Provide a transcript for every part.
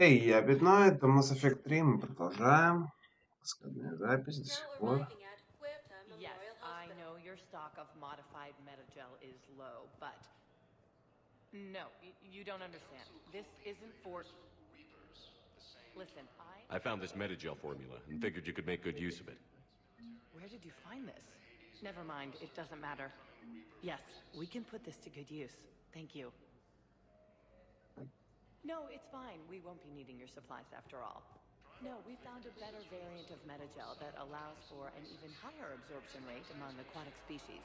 Эй, я Битно, это Mass Effect 3, мы продолжаем. Складная запись до сих пор. Yes, I know your stock of modified metagel is low, but... No, you don't understand. This isn't for... Listen, I found this metagel formula and figured you could make good use of it. Where did you find this? Never mind, it doesn't matter. Yes, we can put this to good use. Thank you. No, it's fine. We won't be needing your supplies after all. No, we found a better variant of metagel that allows for an even higher absorption rate among aquatic species.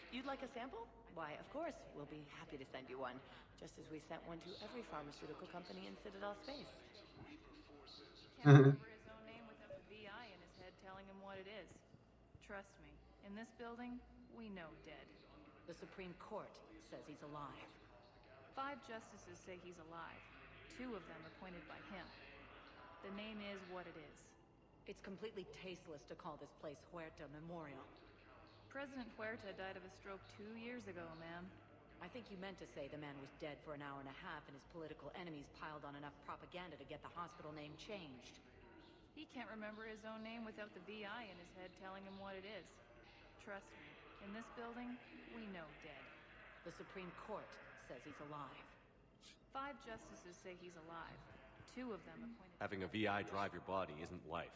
You'd like a sample? Why, of course, we'll be happy to send you one, just as we sent one to every pharmaceutical company in Citadel space. Can't remember his own name without the VI in his head telling him what it is. Trust me, in this building, we know dead. The Supreme Court says he's alive. 5 justices say he's alive. 2 of them appointed by him. The name is what it is. It's completely tasteless to call this place Huerta Memorial. President Huerta died of a stroke 2 years ago, ma'am. I think you meant to say the man was dead for an hour and a half and his political enemies piled on enough propaganda to get the hospital name changed. He can't remember his own name without the VI in his head telling him what it is. Trust me, in this building, we know dead. The Supreme Court says he's alive. 5 justices say he's alive. 2 of them appointed... Having a VI drive your body isn't life.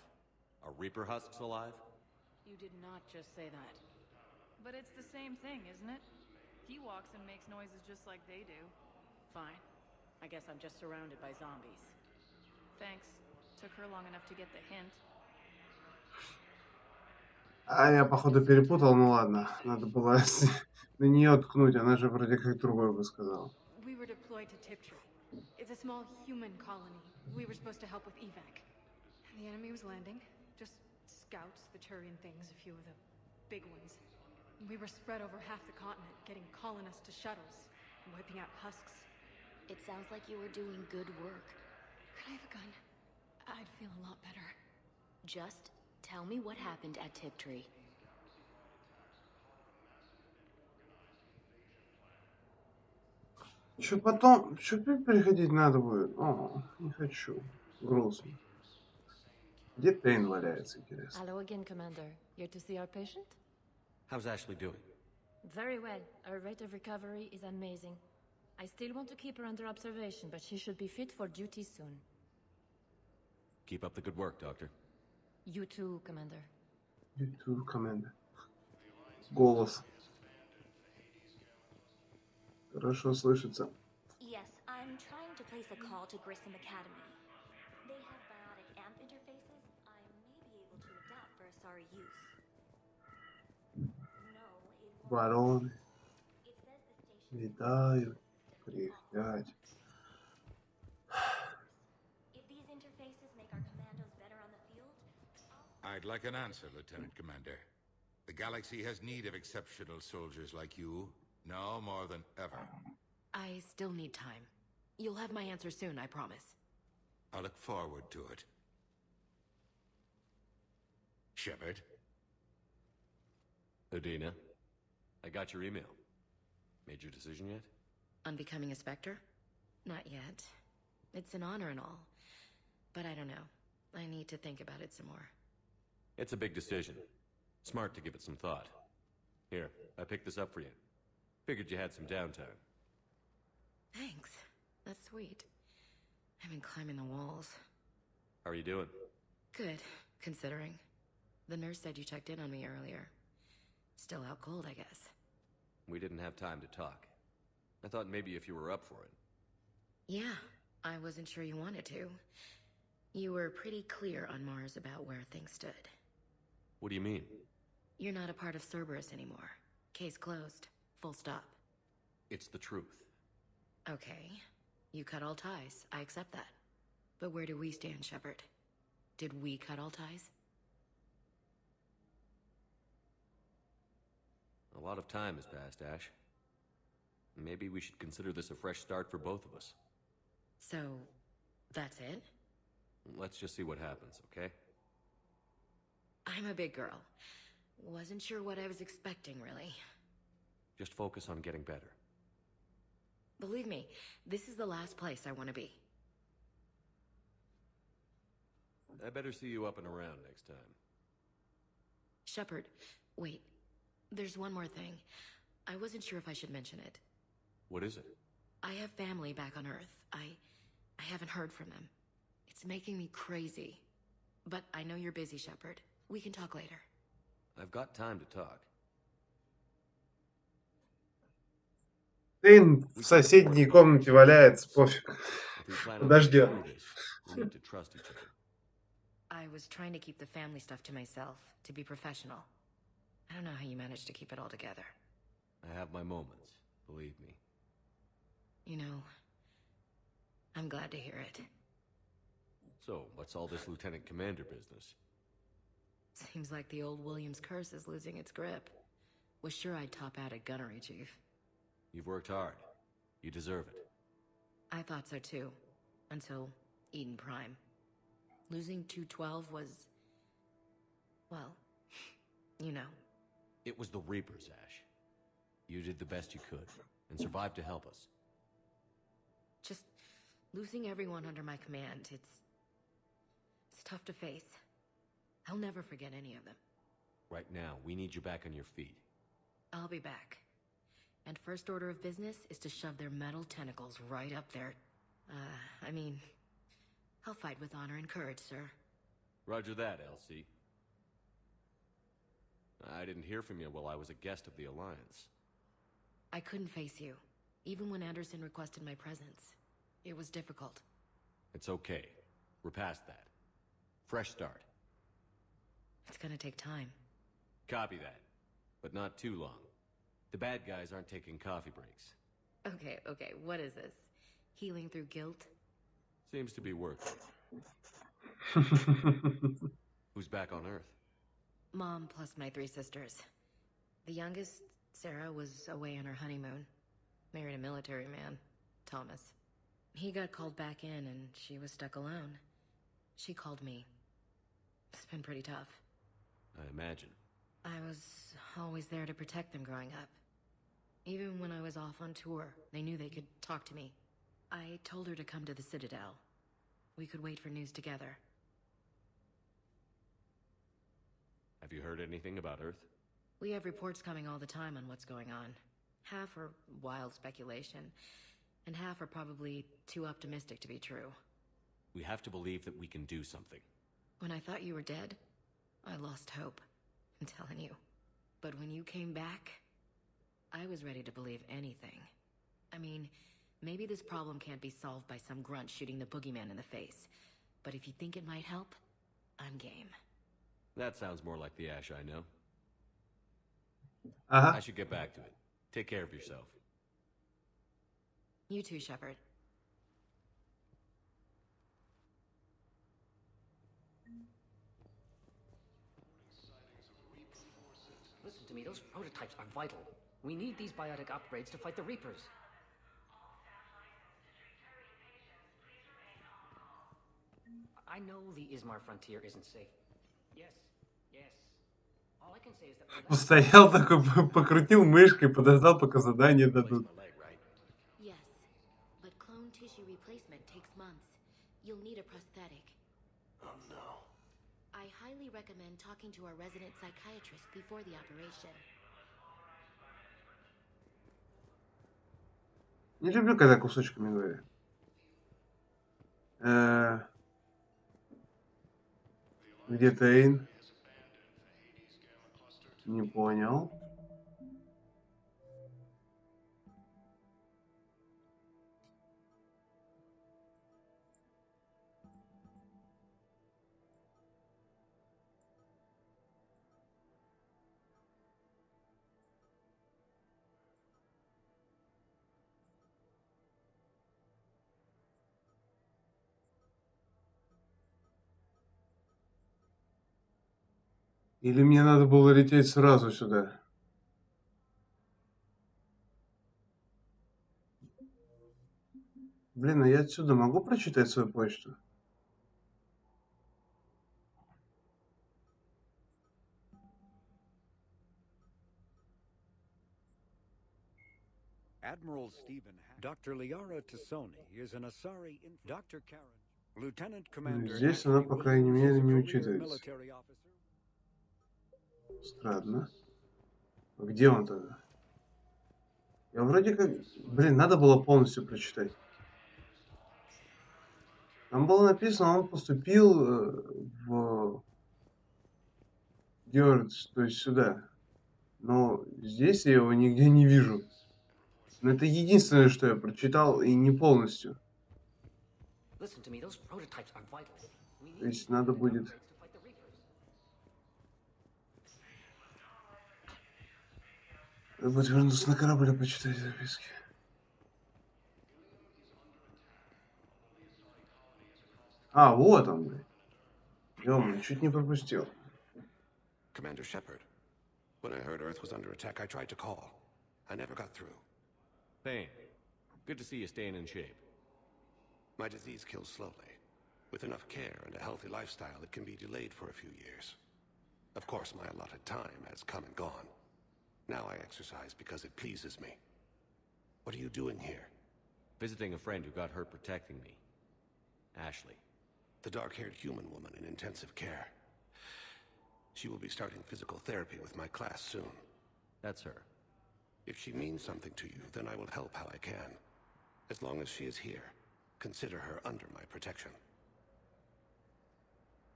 Are Reaper husks alive? You did not just say that. But it's the same thing, isn't it? He walks and makes noises just like they do. Fine. I guess I'm just surrounded by zombies. Thanks. Took her long enough to get the hint. А я, походу, перепутал, ну ладно. Надо было на нее ткнуть, она же вроде как другое бы сказала. We were deployed to Tiptree. It's a small human colony. We were supposed to help with evac. And the enemy was landing. Just scouts, the Turian things, a few of the big ones. We were spread over half the continent, getting colonists to shuttles, wiping out husks. It sounds like you were doing good work. Could I have a gun? I'd feel a lot better. Just tell me what happened at Tiptree. Что потом? Что приходить надо будет? О, не хочу. Грустно. Где Тейн валяется, интересно? Hello again, Commander. Here to see our patient? How's Ashley doing? Very well. Her rate of recovery is amazing. I still want to keep her under observation, but she should be fit for duty soon. Keep up the good work, Doctor. You too, Commander. YouTube команда. Голос. Хорошо слышится. Yes, I'm trying to place a call to Grissom Academy. They have biotic amp interfaces I may be able to adapt for Asari use. No, it won't. Бароны It says the station... летают, кряхтят. If these interfaces make our commandos better on the field, I'd like an answer, Lieutenant Commander. The galaxy has need of exceptional soldiers like you, now more than ever. I still need time. You'll have my answer soon, I promise. I look forward to it. Shepard? Adina, I got your email. Made your decision yet? On becoming a Spectre? Not yet. It's an honor and all. But I don't know. I need to think about it some more. It's a big decision. Smart to give it some thought. Here, I picked this up for you. Figured you had some downtime. Thanks. That's sweet. I've been climbing the walls. How are you doing? Good, considering. The nurse said you checked in on me earlier. Still out cold, I guess. We didn't have time to talk. I thought maybe if you were up for it. Yeah, I wasn't sure you wanted to. You were pretty clear on Mars about where things stood. What do you mean? You're not a part of Cerberus anymore. Case closed. Full stop. It's the truth. Okay. You cut all ties. I accept that. But where do we stand, Shepard? Did we cut all ties? A lot of time has passed, Ash. Maybe we should consider this a fresh start for both of us. So, that's it? Let's just see what happens, okay? I'm a big girl. Wasn't sure what I was expecting, really. Just focus on getting better. Believe me, this is the last place I want to be. I better see you up and around next time. Shepard, wait. There's one more thing. I wasn't sure if I should mention it. What is it? I have family back on Earth. I haven't heard from them. It's making me crazy. But I know you're busy, Shepard. We can talk later. I've got time to talk. Тейн в соседней комнате валяется, пофиг. If we plan on Подождет. getting through this, we need to trust each other. I was trying to keep the family stuff to myself, to be professional. I don't know how you managed to keep it all together. I have my moments, believe me. You know, I'm glad to hear it. So, what's all this Lieutenant Commander business? Seems like the old Williams curse is losing its grip. Was sure I'd top out at gunnery, Chief. You've worked hard. You deserve it. I thought so too. Until Eden Prime. Losing 212 was... well, you know. It was the Reapers, Ash. You did the best you could, and survived to help us. Just losing everyone under my command, it's tough to face. I'll never forget any of them. Right now, we need you back on your feet. I'll be back. And first order of business is to shove their metal tentacles right up there. I mean, I'll fight with honor and courage, sir. Roger that, Elsie. I didn't hear from you while I was a guest of the Alliance. I couldn't face you, even when Anderson requested my presence. It was difficult. It's okay. We're past that. Fresh start. It's gonna take time. Copy that. But not too long. The bad guys aren't taking coffee breaks. Okay, what is this? Healing through guilt? Seems to be working. Who's back on Earth? Mom plus my 3 sisters. The youngest, Sarah, was away on her honeymoon. Married a military man, Thomas. He got called back in and she was stuck alone. She called me. It's been pretty tough. I imagine. I was always there to protect them growing up. Even when I was off on tour, they knew they could talk to me. I told her to come to the Citadel. We could wait for news together. Have you heard anything about Earth? We have reports coming all the time on what's going on. Half are wild speculation, and half are probably too optimistic to be true. We have to believe that we can do something. When I thought you were dead, I lost hope. I'm telling you. But when you came back, I was ready to believe anything. I mean, maybe this problem can't be solved by some grunt shooting the boogeyman in the face. But if you think it might help, I'm game. That sounds more like the Ash I know. Ага. I should get back to it. Take care of yourself. You too, Shepard. Listen to me, those prototypes are vital. We need these biotic upgrades to fight the Reapers. I know the Ismar frontier isn't safe. Yes. All I can say is that... Постоял такой, покрутил мышкой, подождал, пока задание дадут. Yes, but clone tissue replacement takes months. You'll need a prosthetic. Oh no. I highly recommend talking to our resident psychiatrist before the operation. Не люблю, когда кусочками говорят. Где Тейн? Не понял. Или мне надо было лететь сразу сюда? Блин, а я отсюда могу прочитать свою почту? Admiral Stephen Dr. Liara Tassoni is an Asari Dr. Karen. Здесь она, по крайней мере, не учитывается. Странно. А где он тогда? Я вроде как... Блин, надо было полностью прочитать. Там было написано, он поступил в Гёрдс, то есть сюда. Но здесь я его нигде не вижу. Но это единственное, что я прочитал, и не полностью. То есть надо будет... Надо будет вернуться на корабль и почитать записки. А, вот он, блин. Ё-моё, чуть не пропустил. Commander Shepard, when I heard Earth was under attack, I tried to call. I never got through. Thane, good to see you staying in shape. My disease kills slowly. With enough care and a healthy lifestyle, it can be delayed for a few years. Of course, my allotted time has come and gone. Now I exercise because it pleases me. What are you doing here? Visiting a friend who got hurt protecting me. Ashley. The dark-haired human woman in intensive care. She will be starting physical therapy with my class soon. That's her. If she means something to you, then I will help how I can. As long as she is here, consider her under my protection.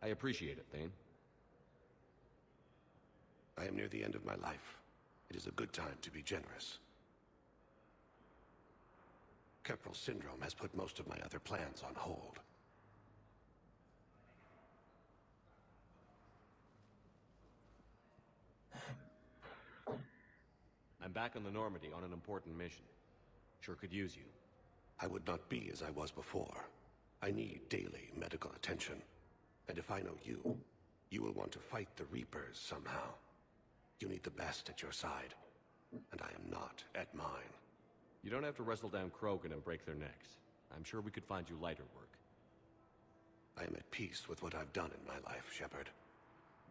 I appreciate it, Thane. I am near the end of my life. It is a good time to be generous. Keppel syndrome has put most of my other plans on hold. I'm back on the Normandy on an important mission. Sure could use you. I would not be as I was before. I need daily medical attention. And if I know you, you will want to fight the Reapers somehow. You need the best at your side, and I am not at mine. You don't have to wrestle down Krogan and break their necks. I'm sure we could find you lighter work. I am at peace with what I've done in my life, Shepard.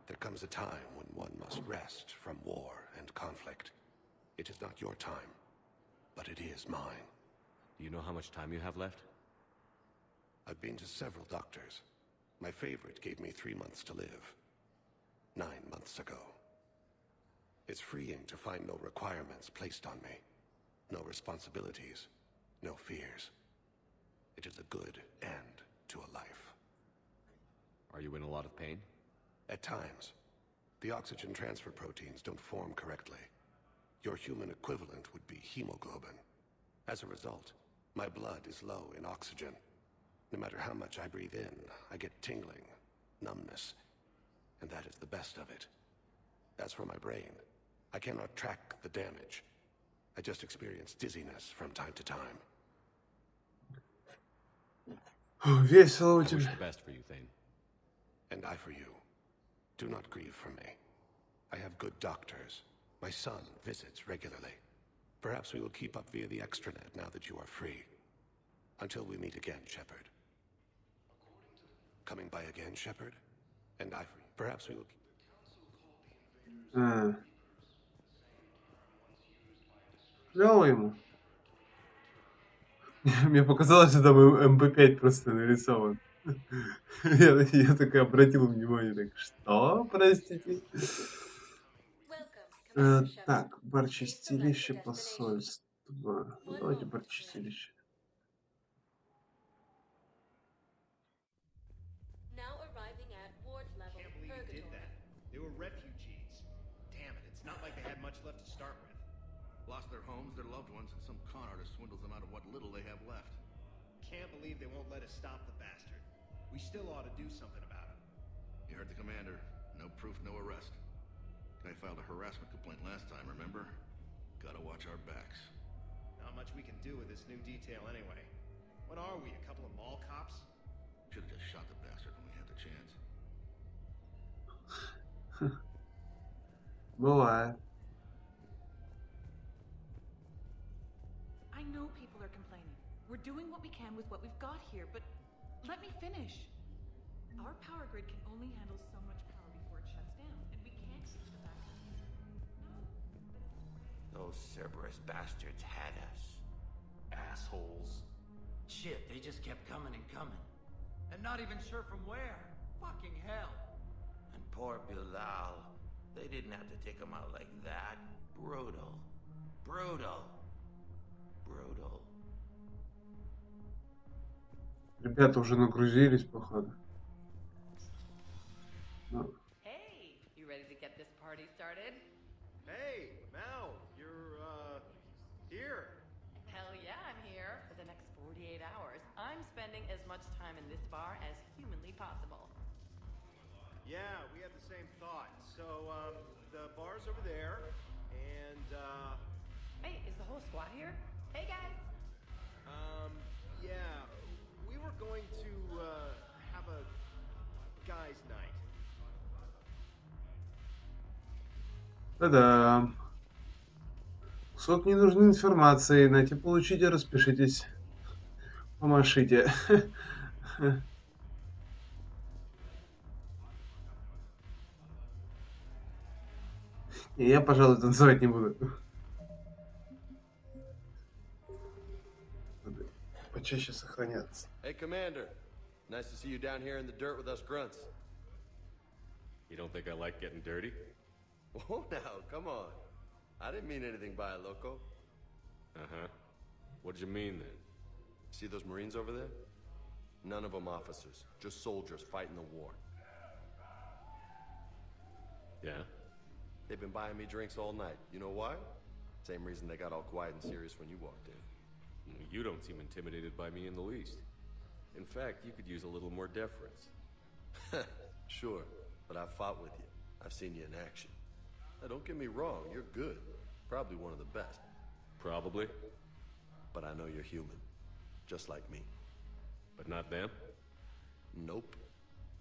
There comes a time when one must rest from war and conflict. It is not your time, but it is mine. Do you know how much time you have left? I've been to several doctors. My favorite gave me 3 months to live. 9 months ago. It's freeing to find no requirements placed on me. No responsibilities. No fears. It is a good end to a life. Are you in a lot of pain? At times. The oxygen transfer proteins don't form correctly. Your human equivalent would be hemoglobin. As a result, my blood is low in oxygen. No matter how much I breathe in, I get tingling, numbness, and that is the best of it. As for my brain, I cannot track the damage. I just experience dizziness from time to time. Весело у I wish тебя. the best for you, Thane. And I for you. Do not grieve for me. I have good doctors. My son visits regularly. Perhaps we will keep up via the extranet now that you are free. Until we meet again, Shepard. Coming by again, Shepard? And I for you. Perhaps we will... Клево ему. Мне показалось, что там МП5 просто нарисован. Я так и обратил внимание, так что, простите? Так, барчистилище посольства. Ну, давайте барчистилище. They were refugees. Damn it, it's not like they had much left to start with. Lost their homes, their loved ones, and some con artist swindles them out of what little they have left. Can't believe they won't let us stop the bastard. We still ought to do something about it. You heard the commander. No proof, no arrest. Guy filed a harassment complaint last time, remember? Gotta watch our backs. Not much we can do with this new detail anyway. What are we, a couple of mall cops? Should've just shot the bastard when we had the chance. Бывает. I know people are complaining. We're doing what we can with what we've got here, but let me finish. Our power grid can only handle so much power before it shuts down, and we can't use the backup. Those Cerberus bastards had us. Assholes. Shit, they just kept coming and coming. And and not even sure from where. Fucking hell. And poor Bilal. They didn't have to take him out like that. Brutal. Brutal. Brutal. Ребята уже нагрузились, походу. Ну. Hey, you ready to get this party started? Hey, Mal, you're, here. Hell yeah, I'm here. For the next 48 hours, I'm spending as much time in this bar as humanly possible. Yeah, we had the same thought. So, the bar's over there, and, Hey, is the whole squad here? Hey, guys! yeah, we were going to, have a guys' night. Да-да. Суд не нужны информации. Нате, получите, распишитесь. Помашите. Я, пожалуй, танцевать не буду. Надо почаще сохраняться. Hey, Commander. Nice to see you down here in the dirt with us grunts. You don't think I like getting dirty? Oh, now, come on. I didn't mean anything by it, loco. Uh-huh. What did you mean, then? See those Marines over there? None of them officers, just soldiers fighting the war. Yeah? They've been buying me drinks all night. You know why? Same reason they got all quiet and serious when you walked in. You don't seem intimidated by me in the least. In fact, you could use a little more deference. Sure, but I've fought with you. I've seen you in action. Now, don't get me wrong, you're good. Probably one of the best. Probably. But I know you're human. Just like me. But not them? Nope.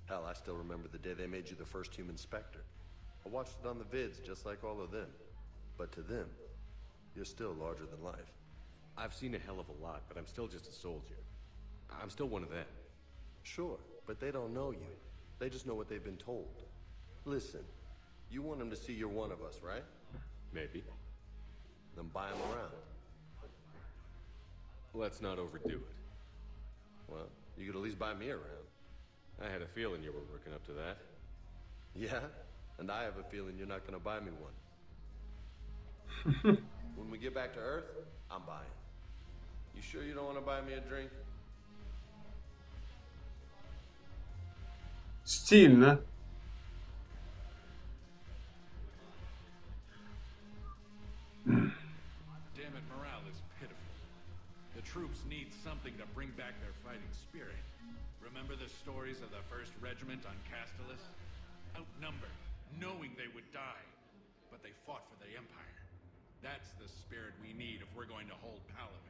Hell, I still remember the day they made you the first human Spectre. I watched it on the vids, just like all of them. But to them, you're still larger than life. I've seen a hell of a lot, but I'm still just a soldier. I'm still one of them. Sure, but they don't know you. They just know what they've been told. Listen, you want them to see you're one of us, right? Maybe. Then buy them around. Let's not overdo it. Well, you could at least buy me around. I had a feeling you were working up to that. Yeah? And I have a feeling you're not gonna buy me one. When we get back to Earth, I'm buying. You sure you don't want to buy me a drink? Стильно. Damn it, morale is pitiful. The troops need something to bring back their fighting spirit. Remember the stories of the 1st Regiment on Castellus? Outnumbered, knowing they would die. But they fought for the Empire. That's the spirit we need if we're going to hold Palaven.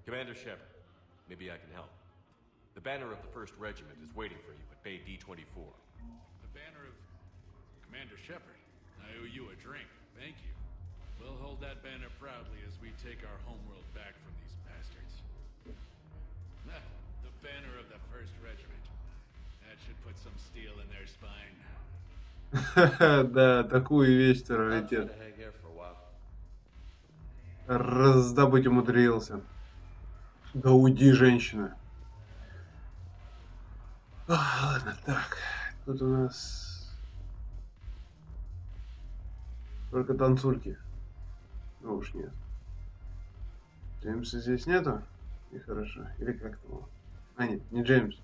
Commander Shepard, maybe I can help. The banner of the 1st Regiment is waiting for you at Bay D-24. The banner of Commander Shepard. I owe you a drink. Thank you. We'll hold that banner proudly as we take our homeworld back from these bastards. The banner of the 1st Regiment. That should put some steel in their spine. Да, такую вещь раритет. Раздобыть умудрился. Да уйди, женщина. Ладно, так. Тут у нас только танцульки. Ну уж нет. Джеймса здесь нету? И хорошо. Или как там? А, нет, не Джеймс.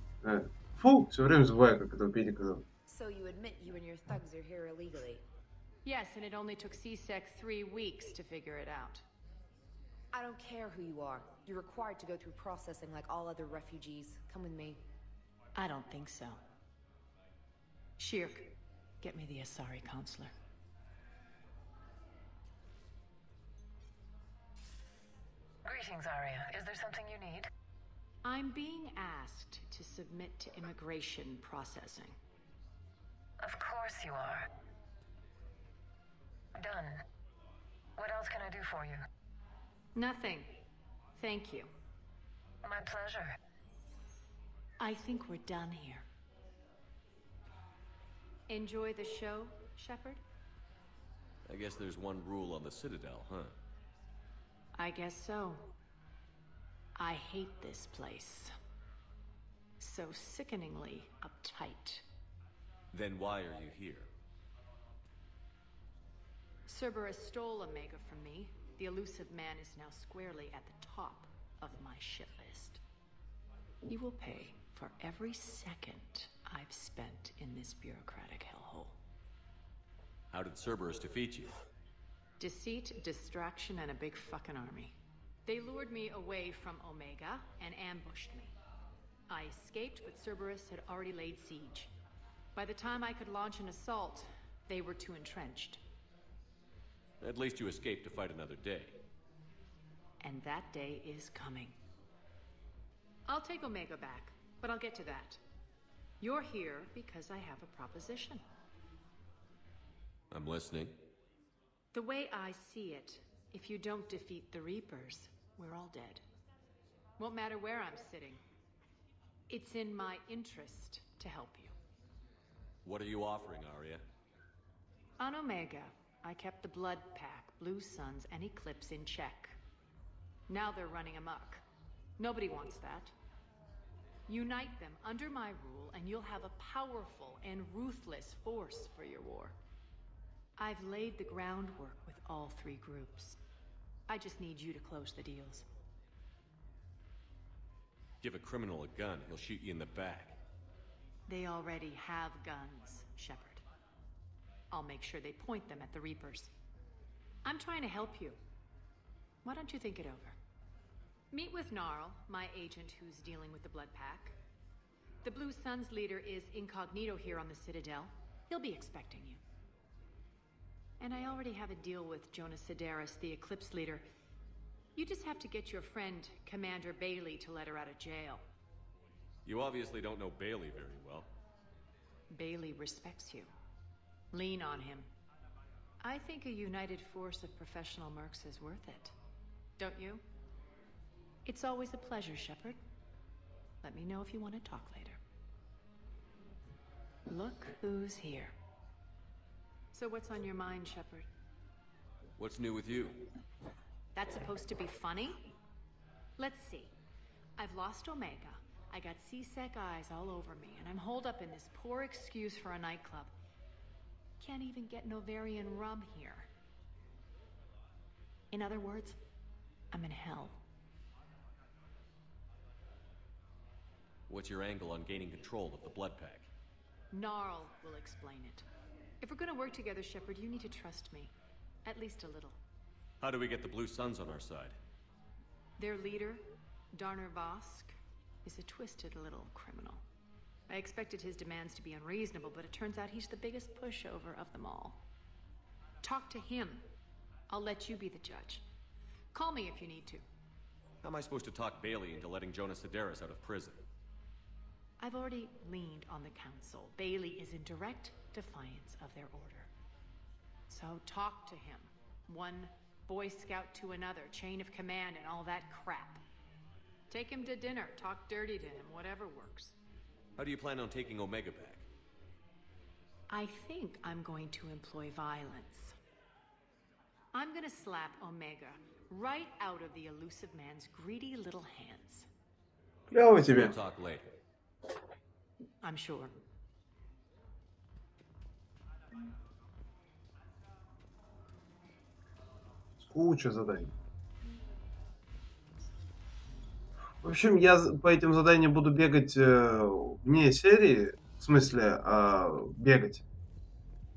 Фу, все время забываю, как этого Петя казал. So you admit you and your thugs are here illegally? Yes, and it only took CSEC 3 weeks to figure it out. I don't care who you are. You're required to go through processing like all other refugees. Come with me. I don't think so. Shirk, get me the Asari counselor. Greetings, Arya. Is there something you need? I'm being asked to submit to immigration processing. Of course you are. Done. What else can I do for you? Nothing. Thank you. My pleasure. I think we're done here. Enjoy the show, Shepard? I guess there's one rule on the Citadel, huh? I guess so. I hate this place. so sickeningly uptight. Then why are you here? Cerberus stole Omega from me. The elusive man is now squarely at the top of my shit list. He will pay for every second I've spent in this bureaucratic hellhole. How did Cerberus defeat you? Deceit, distraction, and a big fucking army. They lured me away from Omega and ambushed me. I escaped, but Cerberus had already laid siege. By the time I could launch an assault, they were too entrenched. At least you escaped to fight another day. And that day is coming. I'll take Omega back, but I'll get to that. You're here because I have a proposition. I'm listening. The way I see it, if you don't defeat the Reapers, we're all dead. Won't matter where I'm sitting. It's in my interest to help you. What are you offering, Arya? On Omega, I kept the Blood Pack, Blue Suns, and Eclipse in check. Now they're running amok. Nobody wants that. Unite them under my rule, and you'll have a powerful and ruthless force for your war. I've laid the groundwork with all three groups. I just need you to close the deals. Give a criminal a gun, he'll shoot you in the back. They already have guns, Shepard. I'll make sure they point them at the Reapers. I'm trying to help you. Why don't you think it over? Meet with Gnarl, my agent who's dealing with the Blood Pack. The Blue Suns leader is incognito here on the Citadel. He'll be expecting you. And I already have a deal with Jonas Sidaris, the Eclipse leader. You just have to get your friend, Commander Bailey, to let her out of jail. You obviously don't know Bailey very well. Bailey respects you. Lean on him. I think a united force of professional mercs is worth it. Don't you? It's always a pleasure, Shepard. Let me know if you want to talk later. Look who's here. So what's on your mind, Shepard? What's new with you? That's supposed to be funny? Let's see. I've lost Omega. I got C-Sec eyes all over me, and I'm holed up in this poor excuse for a nightclub. Can't even get Novarian rum here. In other words, I'm in hell. What's your angle on gaining control of the Blood Pack? Gnarl will explain it. If we're gonna work together, Shepard, you need to trust me. At least a little. How do we get the Blue Suns on our side? Their leader, Darner Vosk, is a twisted little criminal. I expected his demands to be unreasonable, but it turns out he's the biggest pushover of them all. Talk to him. I'll let you be the judge. Call me if you need to. How am I supposed to talk Bailey into letting Jonas Sidaris out of prison? I've already leaned on the council. Bailey is in direct defiance of their order. So talk to him. One Boy Scout to another, chain of command and all that crap. Take him to dinner, talk dirty to him, whatever works. How do you plan on taking Omega back? I think I'm going to employ violence. I'm gonna slap Omega right out of the elusive man's greedy little hands. Клево тебе. We'll talk later. I'm sure. Куча заданий. В общем, я по этим заданиям буду бегать вне серии, в смысле бегать.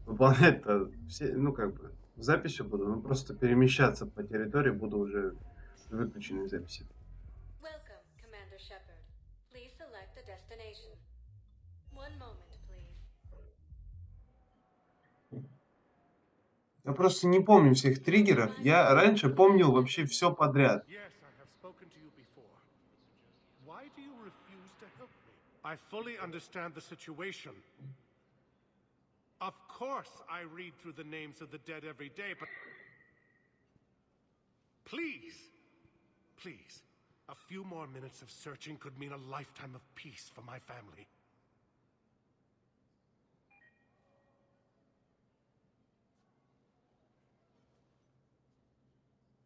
Выполнять-то все, ну как бы, записью буду, но просто перемещаться по территории буду уже выключенной записи. Welcome, Commander Shepard. Please select a destination. One moment, please. Я просто не помню всех триггеров. Я раньше помнил вообще все подряд. I fully understand the situation. Of course I read through the names of the dead every day, but... Please, please, a few more minutes of searching could mean a lifetime of peace for my family.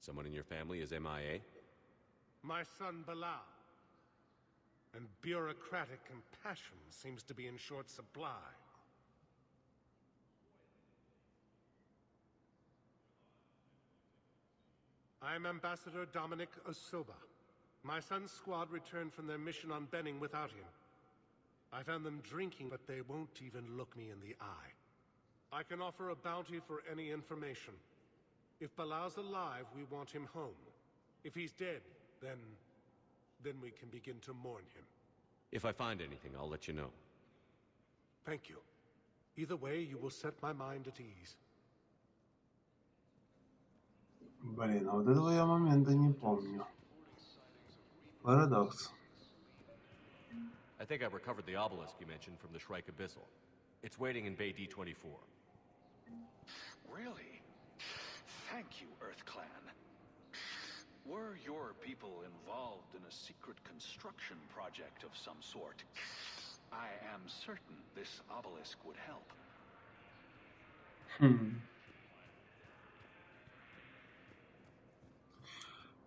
Someone in your family is MIA? My son Bilal. and bureaucratic compassion seems to be in short supply. I'm Ambassador Dominic Osoba. My son's squad returned from their mission on Benning without him. I found them drinking, but they won't even look me in the eye. I can offer a bounty for any information. If Bilal's alive, we want him home. If he's dead, then we can begin to mourn him. If I find anything, I'll let you know. Thank you. Either way, you will set my mind at ease. Блин, а вот этого я момента не помню. Парадокс. I think I've recovered the obelisk you mentioned from the Shrike Abyssal. It's waiting in Bay D-24. Really? Thank you, Earth Clan. Were your people involved in a secret construction project of some sort, I am certain this obelisk would help.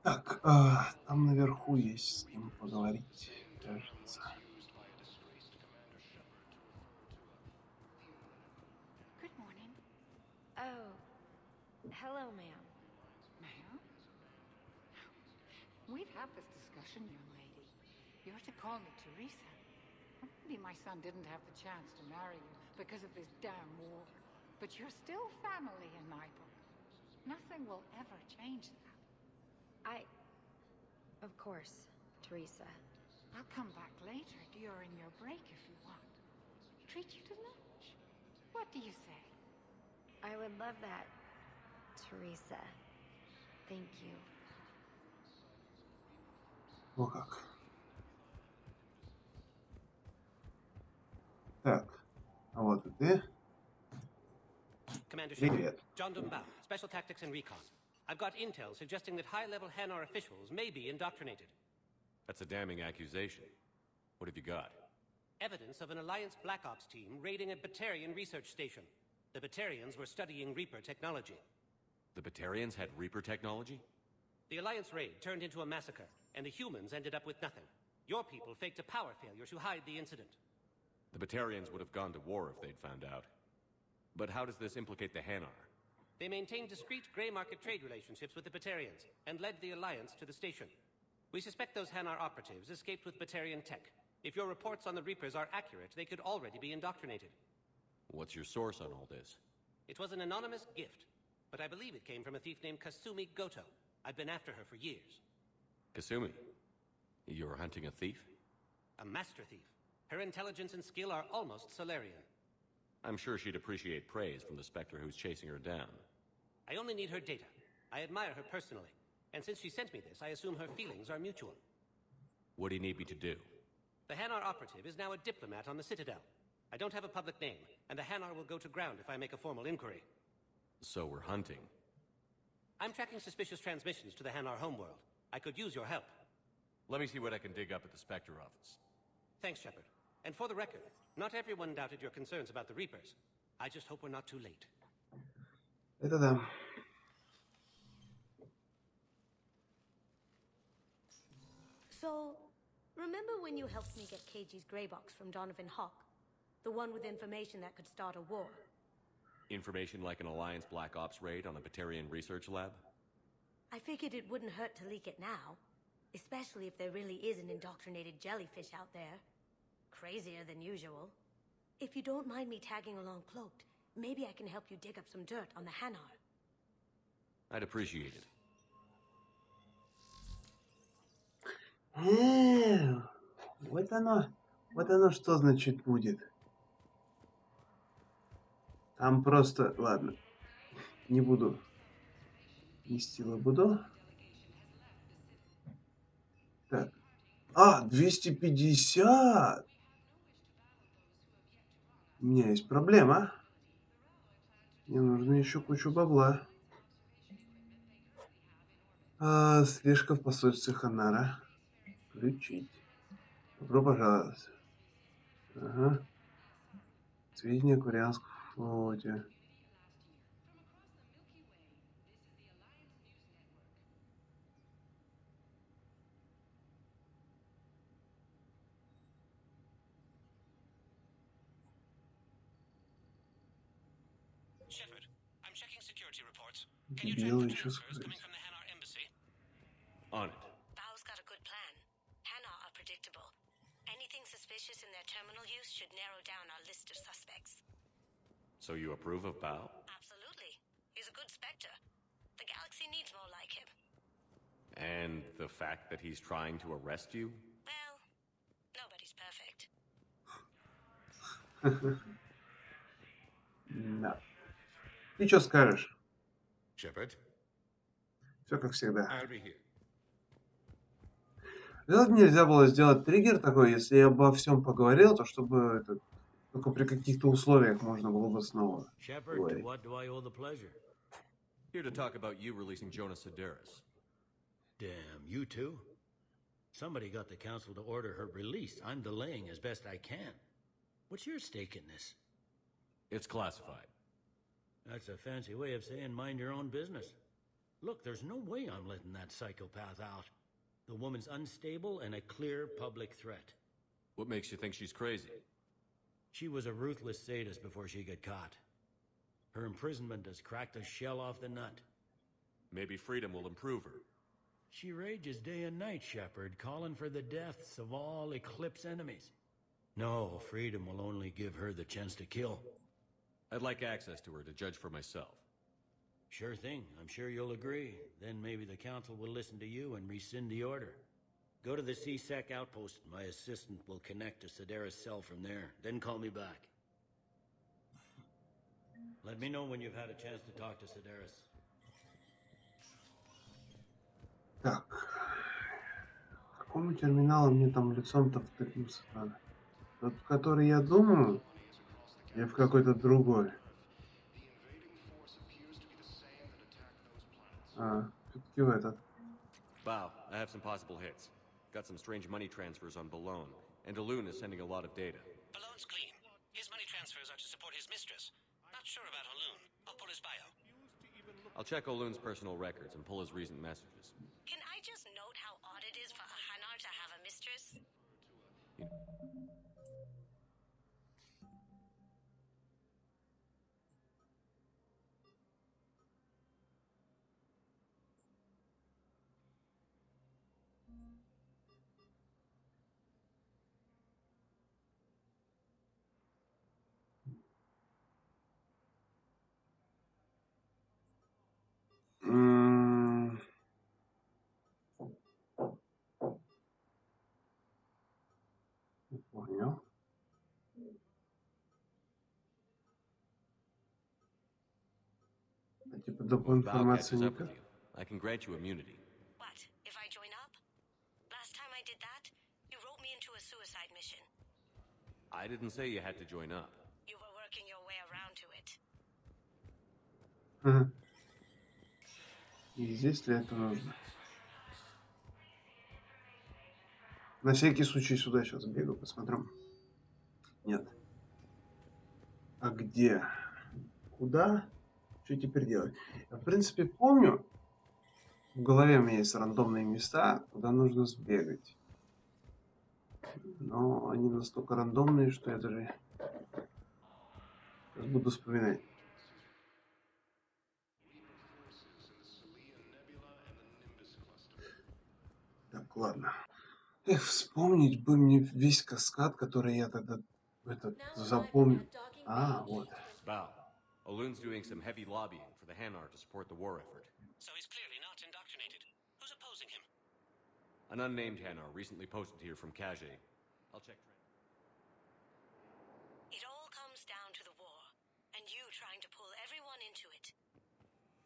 Так, там наверху есть с кем поговорить, кажется. Good morning. Oh, hello, ma'am. Ma'am? We've had this discussion, young lady. You're to call me Teresa. Maybe my son didn't have the chance to marry you because of this damn war. But you're still family in my book. Nothing will ever change that. Of course, Teresa. I'll come back later during your break if you want. Treat you to lunch. What do you say? I would love that, Teresa. Thank you. О как. Так, а вот и ты. Commander Привет. John Dumbao, Special Tactics and Recon. I've got intel suggesting that high-level Hanar officials may be indoctrinated. That's a damning accusation. What have you got? Evidence of an Alliance Black Ops team raiding a Batarian research station. The Batarians were studying Reaper technology. The Batarians had Reaper technology? The Alliance raid turned into a massacre, and the humans ended up with nothing. Your people faked a power failure to hide the incident. The Batarians would have gone to war if they'd found out. But how does this implicate the Hanar? They maintained discreet gray market trade relationships with the Batarians and led the Alliance to the station. We suspect those Hanar operatives escaped with Batarian tech. If your reports on the Reapers are accurate, they could already be indoctrinated. What's your source on all this? It was an anonymous gift, but I believe it came from a thief named Kasumi Goto. I've been after her for years. Kasumi? You're hunting a thief? A master thief. Her intelligence and skill are almost Solarian. I'm sure she'd appreciate praise from the Spectre who's chasing her down. I only need her data. I admire her personally. And since she sent me this, I assume her feelings are mutual. What do you need me to do? The Hanar operative is now a diplomat on the Citadel. I don't have a public name, and the Hanar will go to ground if I make a formal inquiry. So we're hunting. I'm tracking suspicious transmissions to the Hanar homeworld. I could use your help. Let me see what I can dig up at the Spectre office. Thanks, Shepard. And for the record, not everyone doubted your concerns about the Reapers. I just hope we're not too late. Это да. So, remember when you helped me get KG's grey box from Donovan Hawk? The one with information that could start a war? Information like an Alliance Black Ops raid on a Batarian research lab? I figured it wouldn't hurt to leak it now. Especially if there really is an indoctrinated jellyfish out there. Crazier than usual. If you don't mind me tagging along cloaked, maybe I can help you dig up some dirt on the Hanar. I'd appreciate it. Вот оно что значит будет. Там просто, ладно, не буду нести лабуду. Так, 250! У меня есть проблема. Мне нужно еще кучу бабла. Слежка в посольстве Ханара. Включить. Добро пожаловать. Ага. Сведения о Курианском флоте. Дебил, что сказать. On it. Bao's got a good plan. Hana are predictable. Anything suspicious in their terminal use should narrow down our list of suspects. So you approve of Bao? Absolutely. He's a good Spectre. The galaxy needs more like him. And the fact that he's trying to arrest you? Well, nobody's perfect. Да. Ты что скажешь? Shepard? Все как всегда. I'll be here. Сделать нельзя было сделать триггер такой, если я обо всем поговорил, то чтобы это, только при каких-то условиях можно было бы снова Shepard, to говорить. what do I owe the pleasure? Here to talk about you releasing Jonas Sedaris. Damn, you too? Somebody got the council to order her release. I'm delaying as best I can. What's your stake in this? It's classified. That's a fancy way of saying mind your own business. Look, there's no way I'm letting that psychopath out. The woman's unstable and a clear public threat. What makes you think she's crazy? She was a ruthless sadist before she got caught. Her imprisonment has cracked a shell off the nut. Maybe freedom will improve her. She rages day and night, Shepard, calling for the deaths of all Eclipse enemies. No, freedom will only give her the chance to kill. I'd like access to her to judge for myself. Sure thing. I'm sure you'll agree. Then maybe the council will listen to you and rescind the order. Go to the C-Sec outpost. My assistant will connect to Sedaris' cell from there. Then call me back. Let me know when you've had a chance to talk to Sedaris. Так. К какому терминалу мне там лицом-то втыкнуться надо? Тот, в который я думаю, или в какой-то другой? А, все-таки в этот. Bao, I have some possible hits. Got some strange money transfers on Balone, and Alun is sending a lot of data. Balone's clean. His money transfers are to support his mistress. Not sure about Alun. I'll pull his bio. I'll check Olun's personal records and pull his recent messages. Can I just note how odd it is for a Hanar to have a mistress? Не понял. А типа доп. If Bao Информации catches up никак? with you, I can grant you immunity. What, if I join up? Last time I did that, you wrote me into a suicide mission. I didn't say you had to join up. You were working your way around to it. Ага. И здесь для этого нужно. На всякий случай сюда сейчас бегу, посмотрим. Нет. А где? Куда? Что теперь делать? Я, в принципе, помню. В голове у меня есть рандомные места, куда нужно сбегать. Но они настолько рандомные, что я даже сейчас буду вспоминать. Так, ладно. Эх, вспомнить бы мне весь каскад, который я тогда запомнил. А, вот. Bao, Olun's doing some heavy lobbying for the Hanar to support the war effort. So he's clearly not indoctrinated. Who's opposing him? An unnamed Hanar recently posted here from Kage. I'll check. It all comes down to the war, and you trying to pull everyone into it.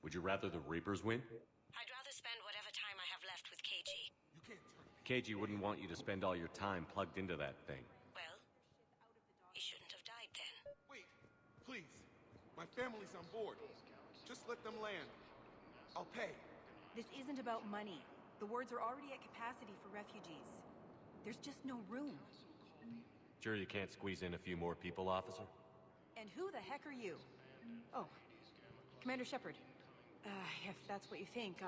Would you rather the Reapers win? I'd rather spend whatever time I have left with KG. KG wouldn't want you to spend all your time plugged into that thing. Well, he shouldn't have died then. Wait, please. My family's on board. Just let them land. I'll pay. This isn't about money. The wards are already at capacity for refugees. There's just no room. Sure you can't squeeze in a few more people, officer? And who the heck are you? Oh, Commander Shepard. If that's what you think,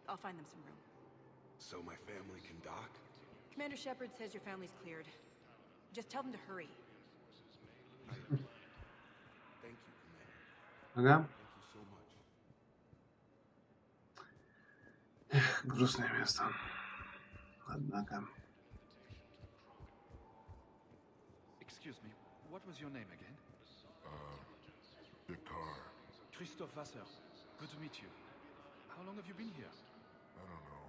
I'll find them some room. So my family can dock? Commander Shepard says your family's cleared. Just tell them to hurry. Thank you, Commander. Ага. Thank you so much. Грустное место. Однако. Excuse me, what was your name again? Dakar. Christophe Wasser. Good to meet you. How long have you been here? I don't know.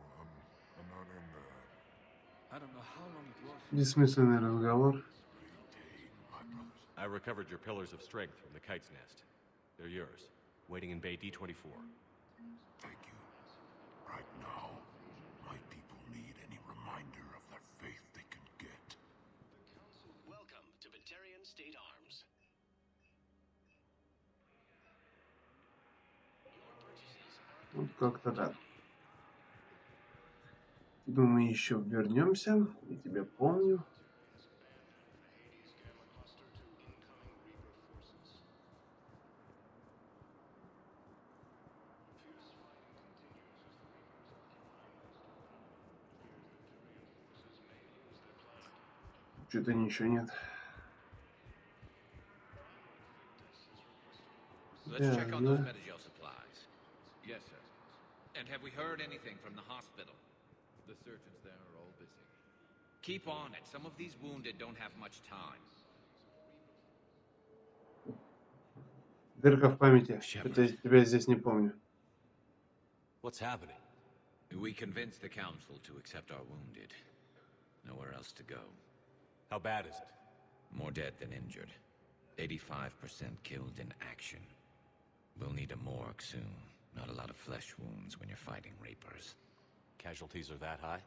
I'm not in the... I don't know how long it was. Бессмысленный разговор. I recovered your pillars of strength from the kite's nest. They're yours, waiting in Bay D-24. Thank you. Right now, my people need any reminder of their faith they can get. Welcome to Batarian State Arms. Вот как-то так. Думаю, еще вернемся. Я тебя помню. Что-то ничего нет. Let's check on those Medigel supplies. Yes, sir. And have we heard anything from the hospital? The surgeons there are all busy. Keep on it. Some of these wounded don't have much time. Дырка в памяти. Что-то я тебя здесь не помню. What's happening? We convinced the council to accept our wounded. Nowhere else to go. How bad is it? More dead than injured. 85% killed in action. We'll need a morgue soon. Not a lot of flesh wounds when you're fighting Reapers. Casualties are that high?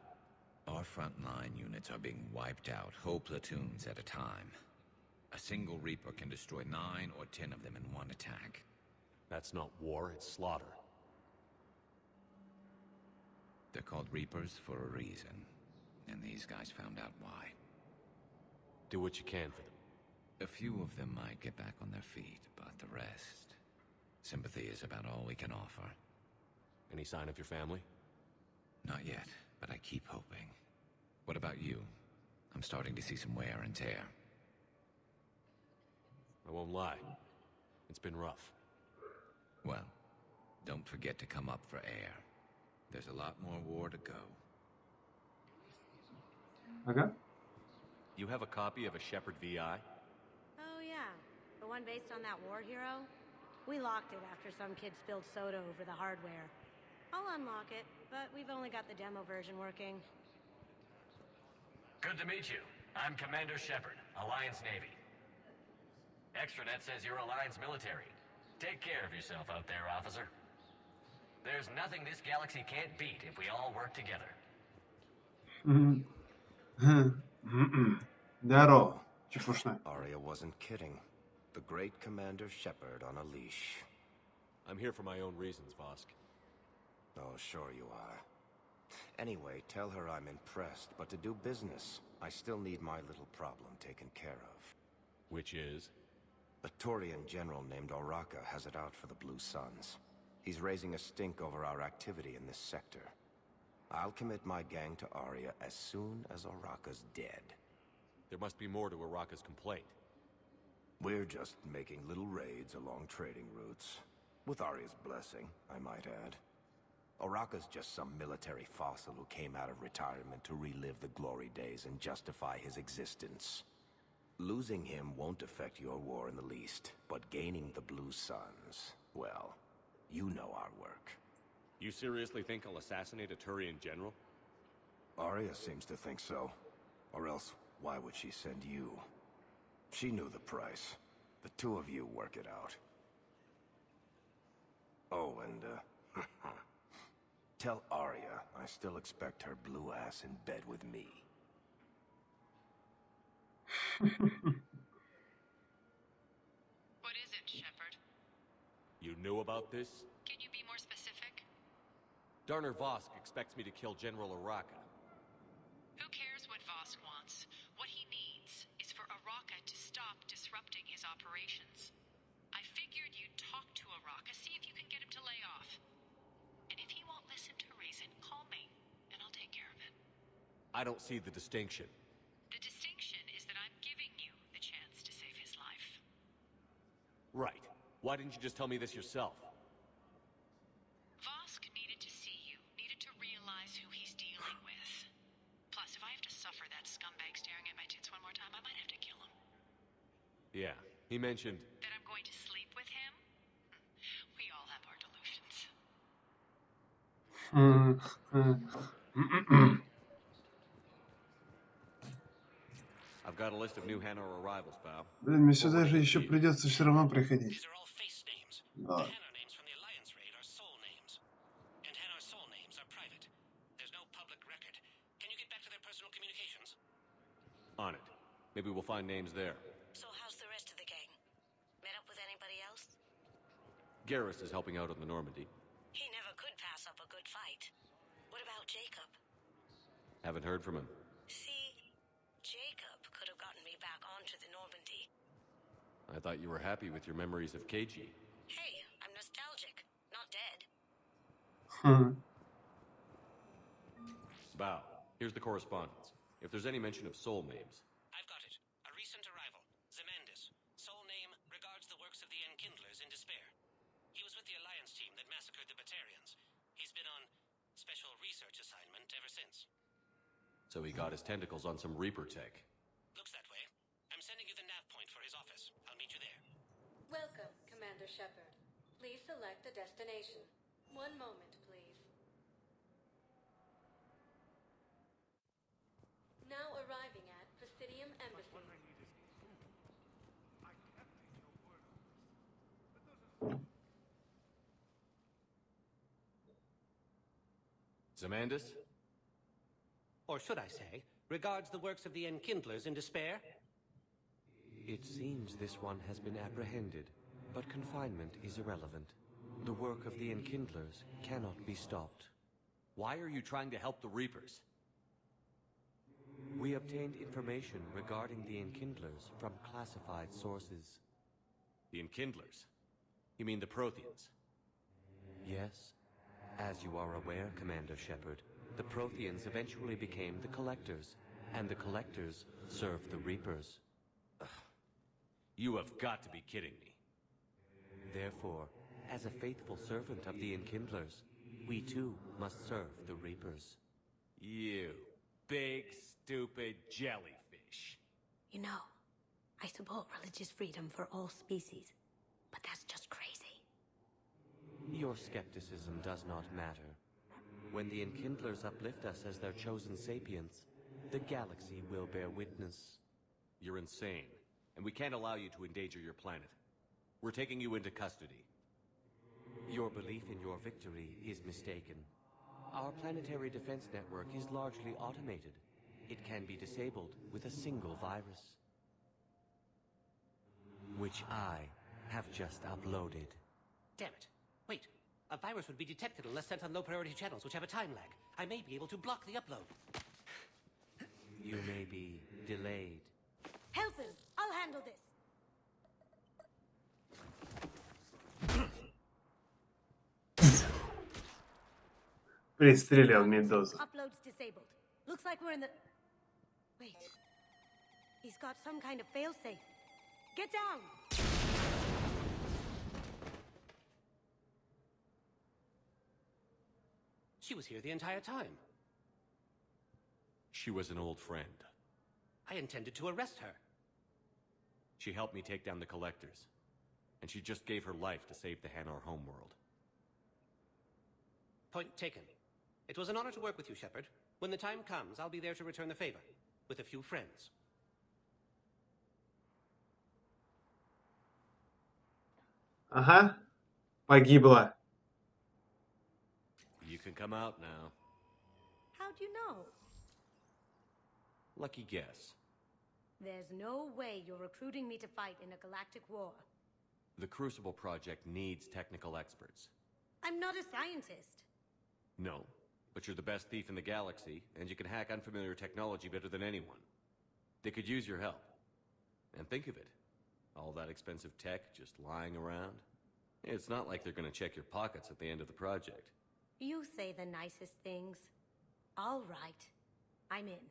Our frontline units are being wiped out, whole platoons at a time. A single Reaper can destroy 9 or 10 of them in one attack. That's not war, it's slaughter. They're called Reapers for a reason, and these guys found out why. Do what you can for them. A few of them might get back on their feet, but the rest... Sympathy is about all we can offer. Any sign of your family? Not yet, but I keep hoping. What about you? I'm starting to see some wear and tear. I won't lie. It's been rough. Well, don't forget to come up for air. There's a lot more war to go. Okay. You have a copy of a Shepherd VI? Oh, yeah. The one based on that war hero? We locked it after some kid spilled soda over the hardware. I'll unlock it, but we've only got the demo version working. Good to meet you. I'm Commander Shepard, Alliance Navy. Extranet says you're Alliance military. Take care of yourself out there, officer. There's nothing this galaxy can't beat if we all work together. Здорово, чепушно. Arya wasn't kidding. The great Commander Shepard on a leash. I'm here for my own reasons, Vosk. Oh, sure you are. Anyway, tell her I'm impressed, but to do business, I still need my little problem taken care of. Which is? A Turian general named Oraka has it out for the Blue Suns. He's raising a stink over our activity in this sector. I'll commit my gang to Arya as soon as Oraka's dead. There must be more to Oraka's complaint. We're just making little raids along trading routes. With Arya's blessing, I might add. Oraka's just some military fossil who came out of retirement to relive the glory days and justify his existence. Losing him won't affect your war in the least, but gaining the Blue Suns, well, you know our work. You seriously think I'll assassinate a Turian general? Arya seems to think so. Or else, why would she send you? She knew the price. The two of you work it out. Oh, and, tell Arya I still expect her blue ass in bed with me. What is it, Shepard? You knew about this? Can you be more specific? Darner Vosk expects me to kill General Oraka. Who cares what Vosk wants? What he needs is for Oraka to stop disrupting his operations. I figured you'd talk to Oraka, see if you can get him to lay off. And if he won't listen to reason, call me, and I'll take care of it. I don't see the distinction. The distinction is that I'm giving you the chance to save his life. Right. Why didn't you just tell me this yourself? Vosk needed to see you, needed to realize Yeah, he mentioned... That I'm going to sleep with him? We all have our delusions. I've got a list of new Hanar arrivals, pal. Блин, мне сюда же еще придется все равно приходить. Да. On it. Maybe we'll find names there. So how's the rest of the gang? Met up with anybody else? Garrus is helping out on the Normandy. He never could pass up a good fight. What about Jacob? Haven't heard from him. See, Jacob could have gotten me back onto the Normandy. I thought you were happy with your memories of KG. Hey, I'm nostalgic, not dead. Bow, here's the correspondence. If there's any mention of soul names. I've got it. A recent arrival. Zemandis. Soul name regards the works of the Enkindlers in despair. He was with the Alliance team that massacred the Batarians. He's been on special research assignment ever since. So he got his tentacles on some Reaper tech. Looks that way. I'm sending you the nav point for his office. I'll meet you there. Welcome, Commander Shepard. Please select a destination. One moment, please. Now arriving at Presidium Embassy. Zemandis? Or should I say, regards the works of the Enkindlers in despair? It seems this one has been apprehended, but confinement is irrelevant. The work of the Enkindlers cannot be stopped. Why are you trying to help the Reapers? We obtained information regarding the Enkindlers from classified sources. The Enkindlers? You mean the Protheans? Yes. As you are aware, Commander Shepard, the Protheans eventually became the Collectors, and the Collectors served the Reapers. You have got to be kidding me. Therefore, as a faithful servant of the Enkindlers, we too must serve the Reapers. You big, stupid jellyfish. You know, I support religious freedom for all species, but that's just crazy. Your skepticism does not matter. When the Enkindlers uplift us as their chosen sapients, the galaxy will bear witness. You're insane, and we can't allow you to endanger your planet. We're taking you into custody. Your belief in your victory is mistaken. Our planetary defense network is largely automated. It can be disabled with a single virus, which I have just uploaded. Damn it. Wait. A virus would be detected unless sent on low-priority channels, which have a time lag. I may be able to block the upload. You may be delayed. Help him! I'll handle this! Пристрелил Медузу. Upload's disabled. Looks like we're in the... Wait. He's got some kind of failsafe. Get down! She was here the entire time. She was an old friend. I intended to arrest her. She helped me take down the Collectors. And she just gave her life to save the Hanar homeworld. Point taken. It was an honor to work with you, Shepard. When the time comes, I'll be there to return the favor. With a few friends. Ага. Погибла. You can come out now. How'd you know? Lucky guess. There's no way you're recruiting me to fight in a galactic war. The Crucible Project needs technical experts. I'm not a scientist. No, but you're the best thief in the galaxy, and you can hack unfamiliar technology better than anyone. They could use your help. And think of it. All that expensive tech just lying around. It's not like they're gonna check your pockets at the end of the project. You say the nicest things. All right. I'm in.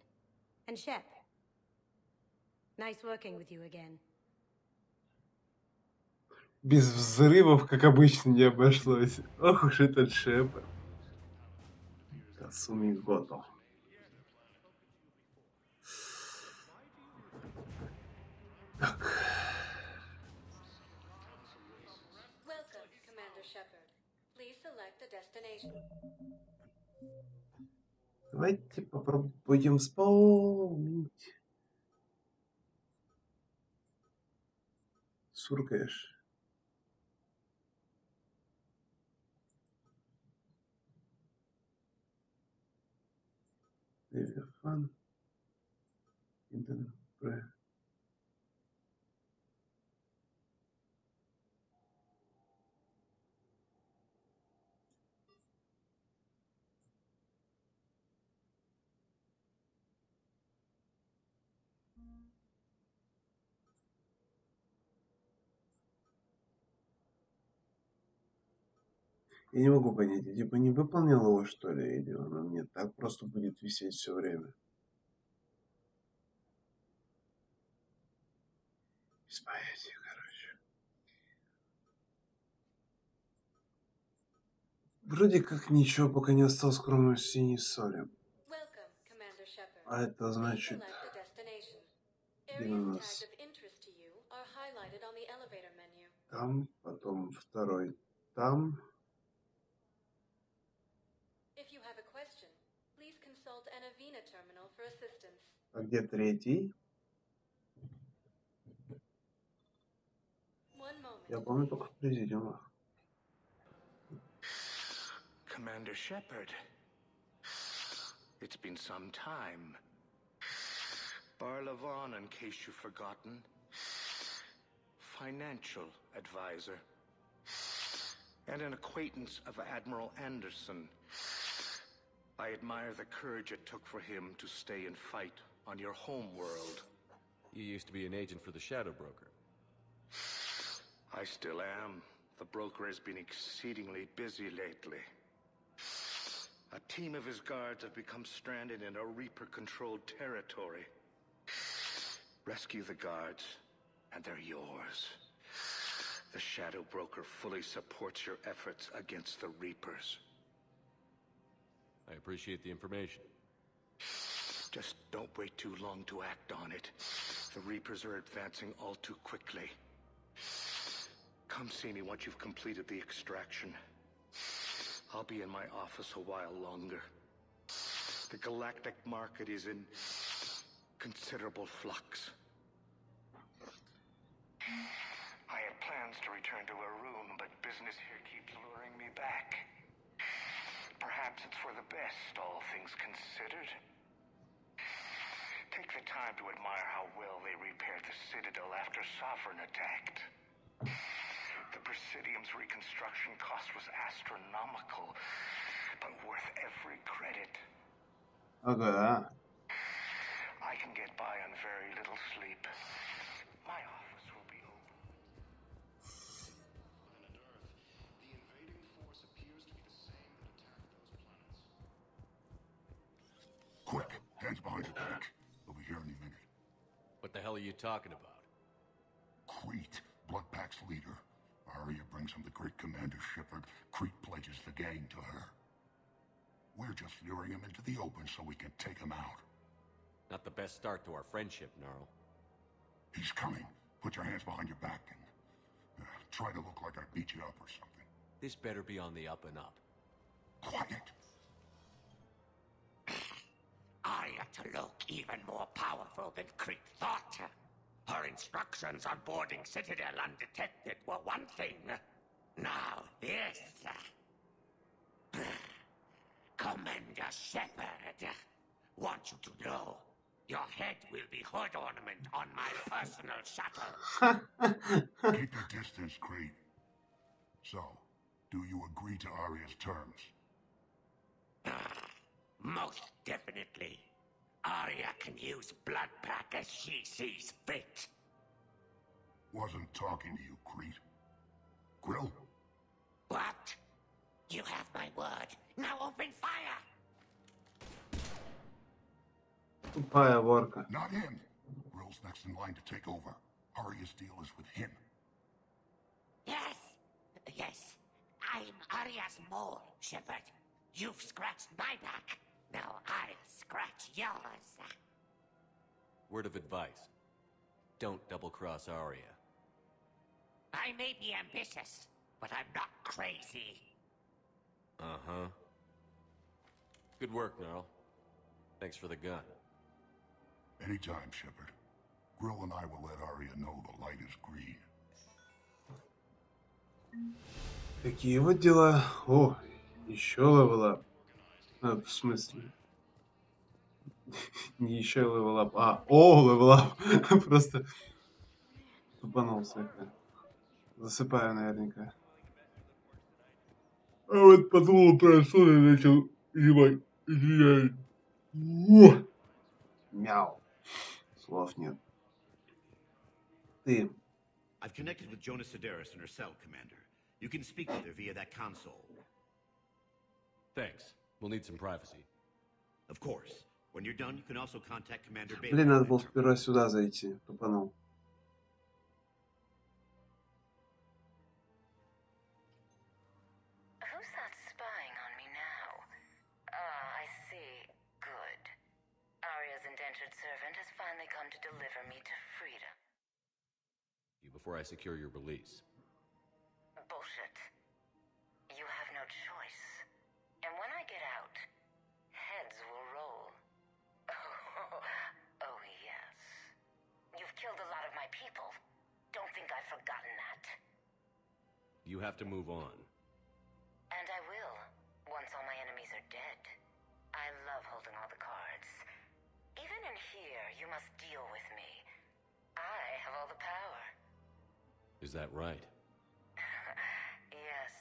And Shep. Nice working with you again. Без взрывов, как обычно, не обошлось. Ох уж этот Шепард. Касумигото. Так. Давайте попробуем вспомнить. Суркаешь. Левиафан. Интерпре. Я не могу понять, я типа не выполнил его, что ли, или он мне так просто будет висеть все время. Без понятия, короче. Вроде как ничего пока не осталось, кроме синей соли. А это значит... Где у нас? Там, потом второй там. А где третий? Я помню только в президиумах. Commander Shepard. It's been some time. Barlavon, in case you've forgotten. Financial advisor. And an acquaintance of Admiral Anderson. I admire the courage it took for him to stay and fight on your home world. You used to be an agent for the Shadow Broker. I still am. The broker has been exceedingly busy lately. A team of his guards have become stranded in a Reaper-controlled territory. Rescue the guards, and they're yours. The Shadow Broker fully supports your efforts against the Reapers. I appreciate the information. Just don't wait too long to act on it. The Reapers are advancing all too quickly. Come see me once you've completed the extraction. I'll be in my office a while longer. The galactic market is in considerable flux. I had plans to return to Arun, but business here keeps luring me back. Perhaps it's for the best, all things considered. Take the time to admire how well they repaired the Citadel after Sovereign attacked. The Presidium's reconstruction cost was astronomical, but worth every credit. Ага. I can get by on very little sleep. My office will be open. Planet Earth, the invading force appears to be the same that attacked those planets. Quick, hands behind your back. We'll be here any minute. What the hell are you talking about? Crete, Bloodpack's leader. Arya brings him the great Commander Shepard. Crete pledges the gang to her. We're just luring him into the open so we can take him out. Not the best start to our friendship, Gnarl. He's coming. Put your hands behind your back and try to look like I beat you up or something. This better be on the up and up. Quiet. Arya to look even more powerful than Crete thought. Her instructions on boarding Citadel undetected were one thing. Now this. Commander Shepard wants you to know your head will be hood ornament on my personal shuttle. Keep your distance, Crete. So, do you agree to Arya's terms? Most definitely. Arya can use Bloodpack as she sees fit. Wasn't talking to you, Crete. Grill? What? You have my word. Now open fire! Тупая ворка. Not him. Grill's next in line to take over. Arya's deal is with him. Yes. Yes. I'm Arya's mole, Shepard. You've scratched my back. Now I'll scratch yours. Word of advice. Don't double-cross Arya. I may be ambitious, but I'm not crazy. Uh-huh. Good work, Gnarl. Thanks for the gun. Anytime, Shepard. Grill and I will let Arya know the light is green. Такие вот дела. О, еще левелап. В смысле? Не еще левелап, а левелап. Просто тупанулся. Засыпаю наверняка. А вот подумал про сон и начал ебать. Мяу. Слов нет. Ты. I've connected with Jonas Sedaris in her cell, Commander. You can speak with her via that console. Thanks. We'll need some privacy. Of course. When you're done, you can also contact Commander Bailey. Блин, надо было сперва сюда зайти. Тупанул. Who's that spying on me now? Ah, I see. Good. Arya's indentured servant has finally come to deliver me to freedom. Before I secure your release. Bullshit. You have no choice. And when I get out, heads will roll. Oh, yes. You've killed a lot of my people. Don't think I've forgotten that. You have to move on. And I will, once all my enemies are dead. I love holding all the cards. Even in here, you must deal with me. I have all the power. Is that right? Yes.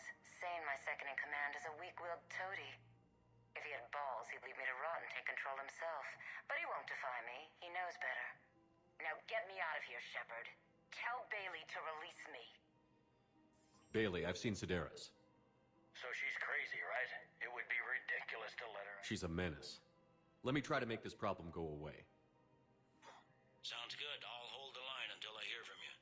Sane, my second-in-command, is a weak-willed toady. If he had balls, he'd leave me to rot and take control himself. But he won't defy me. He knows better. Now get me out of here, Shepard. Tell Bailey to release me. Bailey, I've seen Sedaris. So she's crazy, right? It would be ridiculous to let her... She's a menace. Let me try to make this problem go away. Sounds good. I'll hold the line until I hear from you.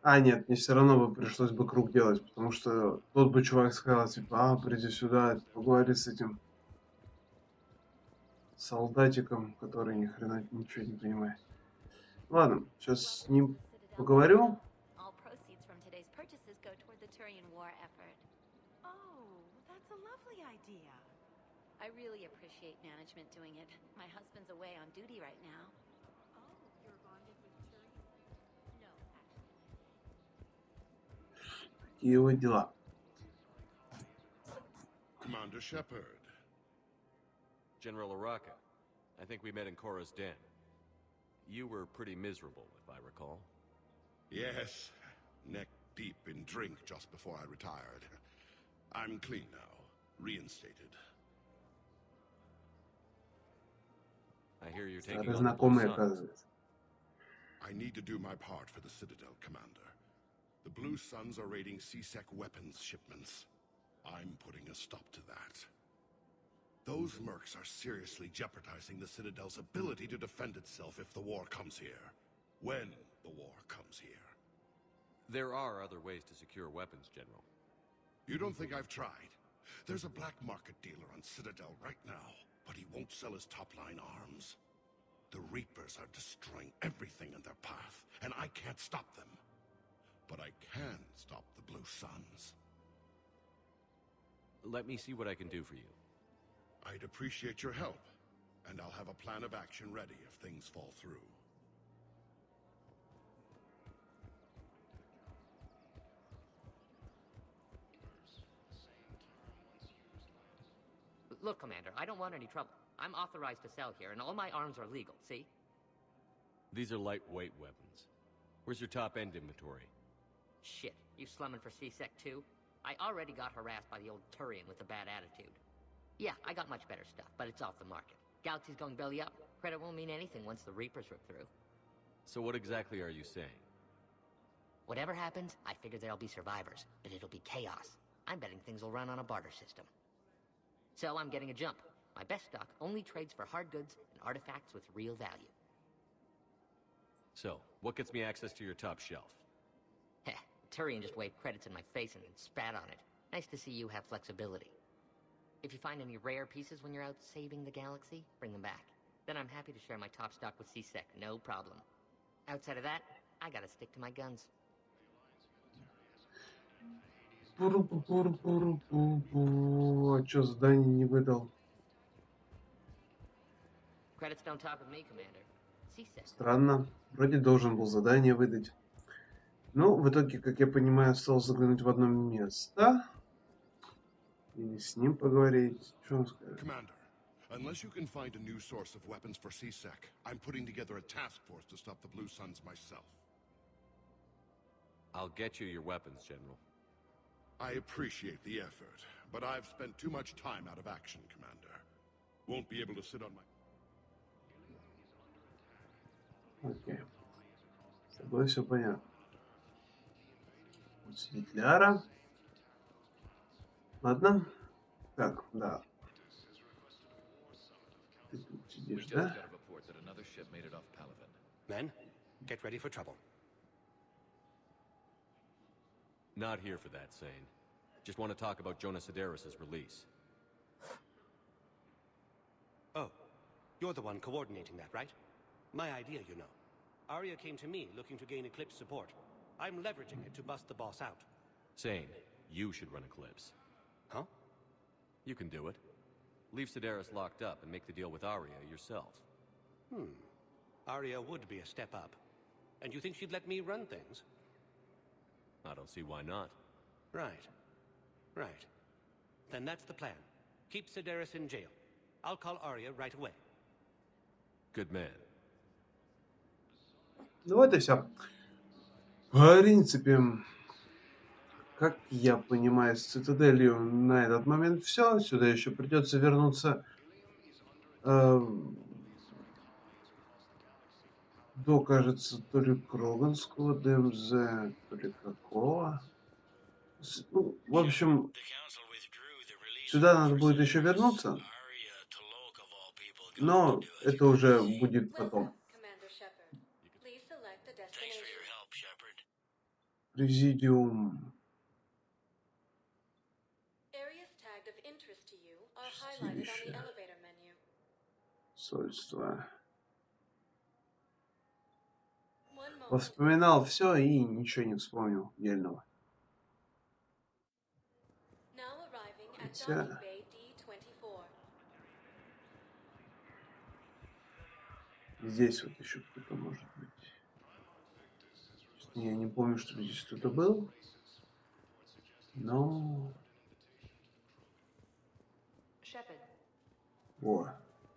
А, нет, мне все равно бы пришлось бы круг делать, потому что тот бы чувак сказал, типа, приди сюда, поговори с этим солдатиком, который ни хрена ничего не понимает. Ладно, сейчас с ним поговорю. All proceeds from today's purchases go toward the Turian war effort. Oh, that's a lovely idea. I really appreciate management doing it. My husband's away on duty right now. Oh, you're bonded with Turian? No, Такие вот дела. Commander Shepard. General Araka, I think we met in Korra's den. You were pretty miserable, if I recall. Yes, neck deep in drink just before I retired. I'm clean now, reinstated. I hear you're taking Старые on the знакомые, Blue Suns. оказывается. I need to do my part for the Citadel, Commander. The Blue Suns are raiding CSEC weapons shipments. I'm putting a stop to that. Those mercs are seriously jeopardizing the Citadel's ability to defend itself if the war comes here. When the war comes here. There are other ways to secure weapons, General. You don't think I've tried? There's a black market dealer on Citadel right now, but he won't sell his top-line arms. The Reapers are destroying everything in their path, and I can't stop them. But I can stop the Blue Suns. Let me see what I can do for you. I'd appreciate your help, and I'll have a plan of action ready if things fall through. Look, Commander, I don't want any trouble. I'm authorized to sell here, and all my arms are legal, see? These are lightweight weapons. Where's your top-end inventory? Shit, you slumming for C-Sec too? I already got harassed by the old Turian with a bad attitude. Yeah, I got much better stuff, but it's off the market. Galaxy's going belly up. Credit won't mean anything once the Reapers rip through. So what exactly are you saying? Whatever happens, I figure there'll be survivors, but it'll be chaos. I'm betting things will run on a barter system. So I'm getting a jump. My best stock only trades for hard goods and artifacts with real value. So, what gets me access to your top shelf? Heh, Turian just waved credits in my face and then spat on it. Nice to see you have flexibility. If you find any rare pieces when you're out saving the galaxy, bring them back. Then I'm happy to share my top stock with C-Sec, no problem. Outside of that, I gotta stick to my guns. А чё, задание не выдал? Credits don't talk with me, Commander. CSEC. Странно. Вроде должен был задание выдать. Ну, в итоге, как я понимаю, осталось заглянуть в одно место. И с ним поговорить. Что он скажет? Commander, unless you can find a new source of weapons for CSEC, I'm putting together a task force to stop the Blue Suns myself. I'll get you your weapons, General. I appreciate the effort, but I've spent too much time out of action, Commander. Won't be able to sit on my... Окей. С тобой все понятно. Вот сидит Ляра. Ладно. Так, да. Ты тут сидишь, да? Men, get ready for trouble. Not here for that, Sane. Just want to talk about Jonas Sedaris' release. Oh, you're the one coordinating that, right? My idea, you know. Arya came to me looking to gain Eclipse support. I'm leveraging it to bust the boss out. Sane, you should run Eclipse. Huh? You can do it. Leave Sedaris locked up and make the deal with Arya yourself. Arya would be a step up. And you think she'd let me run things? I don't see why not. Right. Right. Then that's the plan. Keep Sedaris in jail. I'll call Arya right away. Good man. Ну вот и все. В принципе, как я понимаю, с Цитаделью на этот момент все. Сюда еще придется вернуться до, кажется, то ли Кроганского ДМЗ, то ли какого. Ну, в общем, сюда надо будет еще вернуться. Но это уже будет потом. Президиум. Святилище. Сольство. Вспоминал все и ничего не вспомнил дельного. Хотя... Здесь вот еще кто-то может быть. Я не помню, что здесь кто-то был. Но... О,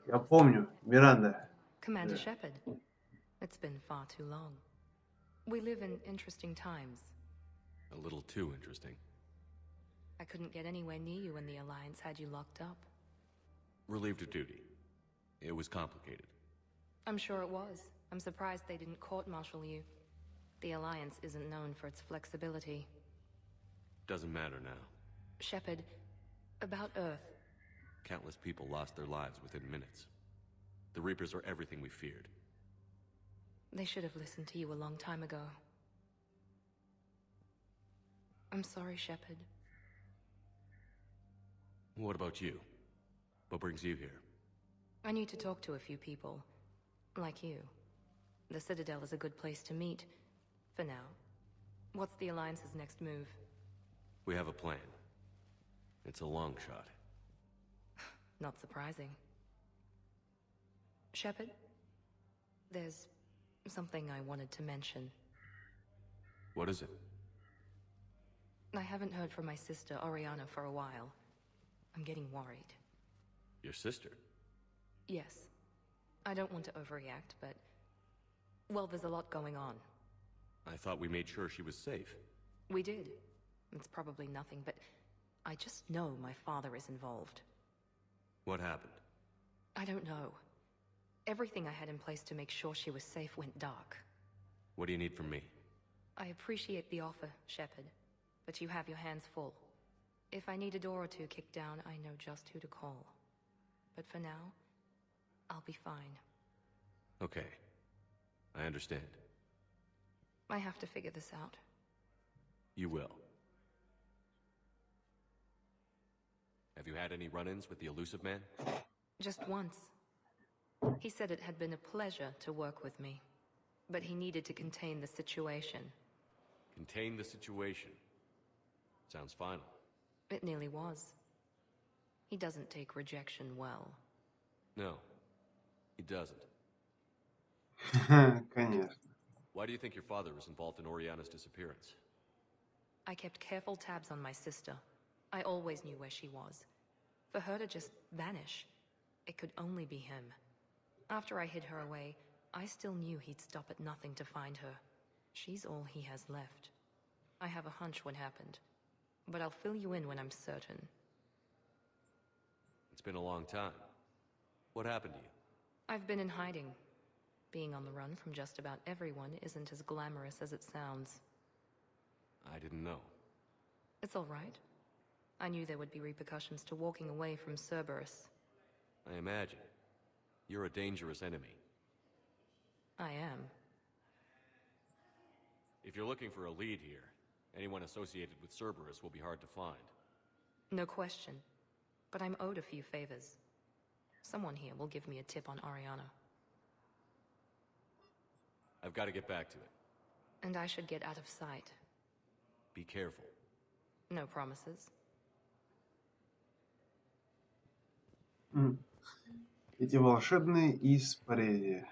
я помню. Миранда. Commander Shepard, it's been far too long. We live in interesting times. A little too interesting. I couldn't get anywhere near you when the Alliance had you locked up. Relieved of duty. It was complicated. I'm sure it was. I'm surprised they didn't court-martial you. The Alliance isn't known for its flexibility. Doesn't matter now. Shepard, about Earth. Countless people lost their lives within minutes. The Reapers are everything we feared. They should have listened to you a long time ago. I'm sorry, Shepard. What about you? What brings you here? I need to talk to a few people. Like you. The Citadel is a good place to meet. For now. What's the Alliance's next move? We have a plan. It's a long shot. Not surprising. Shepard? There's something I wanted to mention. What is it? I haven't heard from my sister, Oriana, for a while. I'm getting worried. Your sister? Yes. I don't want to overreact, but... Well, there's a lot going on. I thought we made sure she was safe. We did. It's probably nothing, but... I just know my father is involved. What happened? I don't know. Everything I had in place to make sure she was safe went dark. What do you need from me? I appreciate the offer, Shepard, but you have your hands full. If I need a door or two kicked down, I know just who to call. But for now, I'll be fine. Okay. I understand. I have to figure this out. You will. Have you had any run-ins with the Elusive Man? Just once. He said it had been a pleasure to work with me, but he needed to contain the situation. Contain the situation? Sounds final. It nearly was. He doesn't take rejection well. No, he doesn't. Конечно. Why do you think your father was involved in Oriana's disappearance? I kept careful tabs on my sister. I always knew where she was. For her to just vanish, it could only be him. After I hid her away, I still knew he'd stop at nothing to find her. She's all he has left. I have a hunch what happened, but I'll fill you in when I'm certain. It's been a long time. What happened to you? I've been in hiding. Being on the run from just about everyone isn't as glamorous as it sounds. I didn't know. It's all right. I knew there would be repercussions to walking away from Cerberus. I imagine. You're a dangerous enemy. I am. If you're looking for a lead here, anyone associated with Cerberus will be hard to find. No question. But I'm owed a few favors. Someone here will give me a tip on Oriana. I've got to get back to it. And I should get out of sight. Be careful. No promises. Эти волшебные испарения.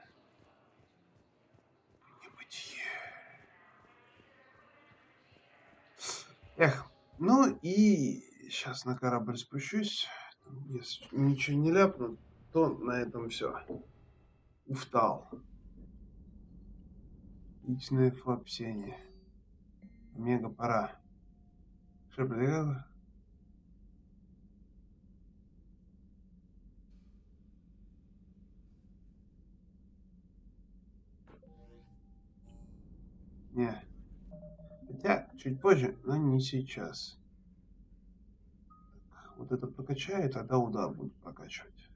Эх, ну и сейчас на корабль спущусь. Если ничего не ляпну, то на этом все. Устал. Личное флопсение. Мега пора. Шепот. Не. Хотя, чуть позже, но не сейчас. Так, вот это прокачаю, тогда удар буду прокачивать.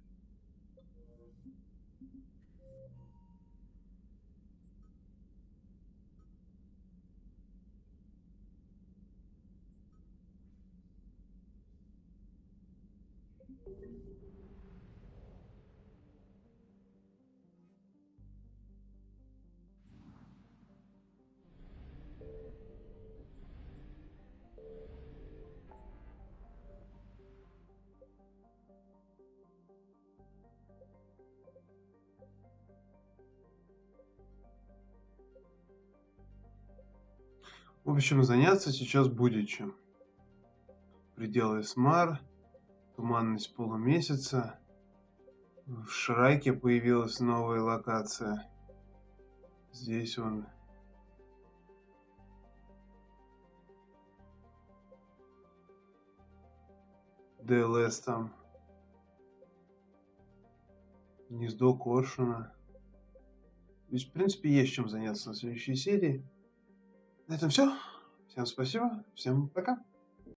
В общем, заняться сейчас будет чем. Пределы Смар, туманность полумесяца. В Шрайке появилась новая локация. Здесь он. ДЛС там. Гнездо Коршуна. То есть, в принципе, есть чем заняться на следующей серии. На этом все. Всем спасибо. Всем пока.